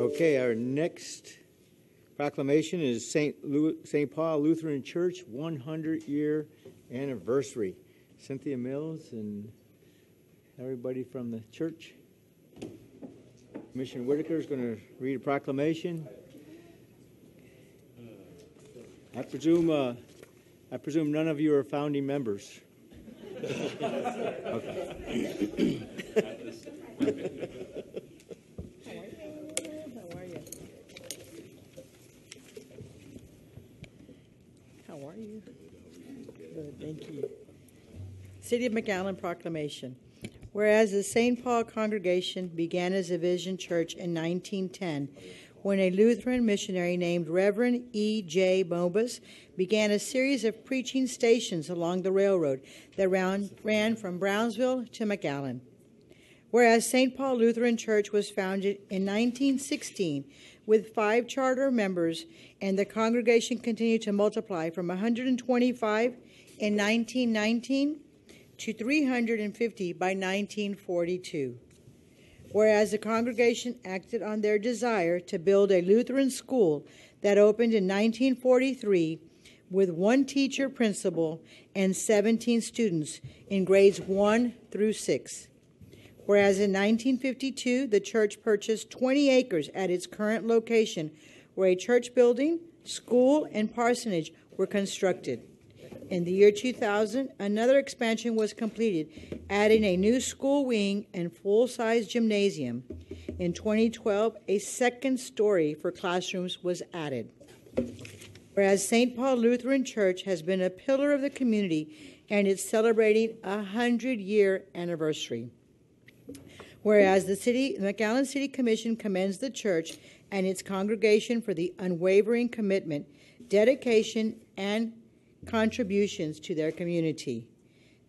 Okay, our next proclamation is St. Paul Lutheran Church 100-year anniversary. Cynthia Mills and everybody from the church. Commissioner Whitaker is going to read a proclamation. I presume none of you are founding members. Okay. How are you? Good, thank you. City of Mcallen Proclamation. Whereas the St. Paul congregation began as a Vision Church in 1910, when a Lutheran missionary named Reverend E.J. Mobus began a series of preaching stations along the railroad that ran from Brownsville to Mcallen. Whereas St. Paul Lutheran Church was founded in 1916 with 5 charter members, and the congregation continued to multiply from 125 in 1919 to 350 by 1942. Whereas the congregation acted on their desire to build a Lutheran school that opened in 1943 with 1 teacher principal and 17 students in grades 1 through 6. Whereas in 1952, the church purchased 20 acres at its current location where a church building, school, and parsonage were constructed. In the year 2000, another expansion was completed, adding a new school wing and full-size gymnasium. In 2012, a second story for classrooms was added. Whereas St. Paul Lutheran Church has been a pillar of the community and is celebrating a 100-year anniversary. Whereas the McAllen City Commission commends the church and its congregation for the unwavering commitment, dedication, and contributions to their community.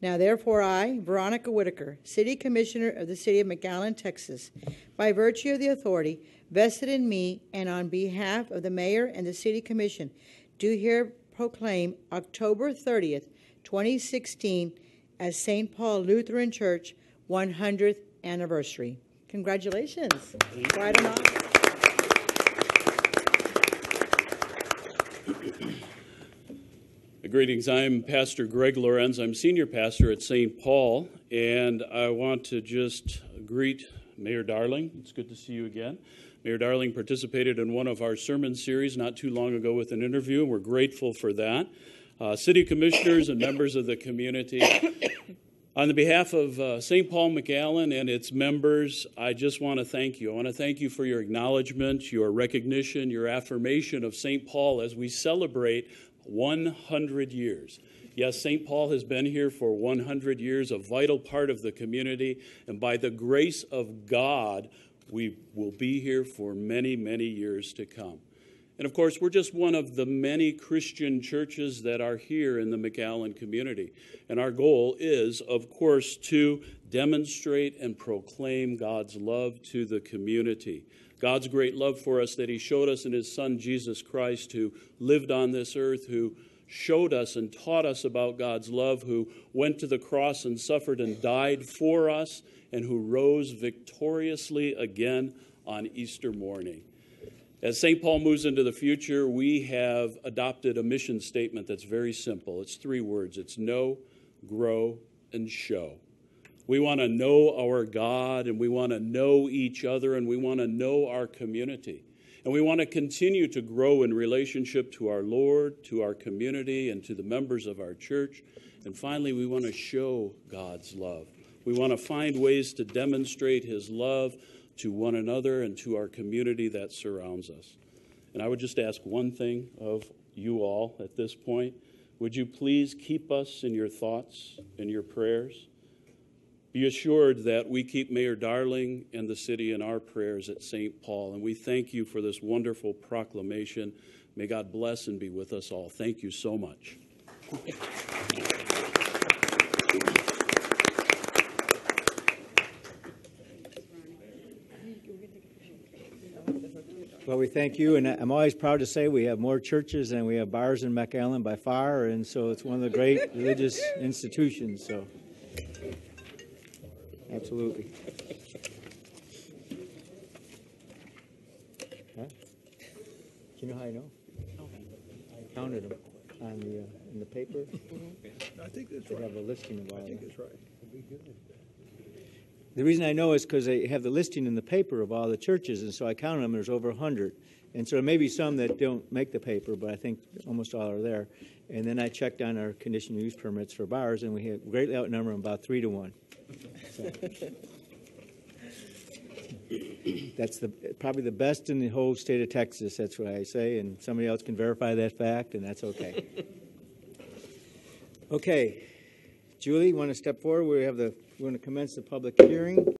Now, therefore, I, Veronica Whitaker, City Commissioner of the City of McAllen, Texas, by virtue of the authority vested in me and on behalf of the Mayor and the City Commission, do here proclaim October 30th, 2016 as St. Paul Lutheran Church 100th anniversary. Congratulations. Quite an honor. Greetings. I'm Pastor Greg Lorenz. I'm senior pastor at St. Paul, and I want to just greet Mayor Darling. It's good to see you again. Mayor Darling participated in one of our sermon series not too long ago with an interview, and we're grateful for that. City commissioners and members of the community, on the behalf of St. Paul Mcallen and its members, I just want to thank you. I want to thank you for your acknowledgement, your recognition, your affirmation of St. Paul as we celebrate 100 years. Yes, St. Paul has been here for 100 years, a vital part of the community, and by the grace of God, we will be here for many, many years to come. And of course, we're just one of the many Christian churches that are here in the Mcallen community. And our goal is, of course, to demonstrate and proclaim God's love to the community. God's great love for us that he showed us in his Son, Jesus Christ, who lived on this earth, who showed us and taught us about God's love, who went to the cross and suffered and died for us, and who rose victoriously again on Easter morning. As St. Paul moves into the future, we have adopted a mission statement that's very simple. It's 3 words. It's know, grow, and show. We want to know our God, and we want to know each other, and we want to know our community. And we want to continue to grow in relationship to our Lord, to our community, and to the members of our church. And finally, we want to show God's love. We want to find ways to demonstrate his love to one another and to our community that surrounds us. And I would just ask one thing of you all at this point. Would you please keep us in your thoughts and your prayers? Be assured that we keep Mayor Darling and the city in our prayers at St. Paul, and we thank you for this wonderful proclamation. May God bless and be with us all. Thank you so much. Well, we thank you, and I'm always proud to say we have more churches than we have bars in Mcallen by far, and so it's one of the great religious institutions, so absolutely. Huh? Do you know how I know? I counted them on the in the paper. I think that's They right. have a listing of all I of think them. it's right. The reason I know is because they have the listing in the paper of all the churches, and so I counted them. There's over 100, and so there may be some that don't make the paper, but I think almost all are there. And then I checked on our conditional use permits for bars, and we had greatly outnumber them about 3 to 1. So. That's probably the best in the whole state of Texas. That's what I say, and somebody else can verify that fact, and that's okay. Okay, Julie, you want to step forward? We're going to commence the public hearing.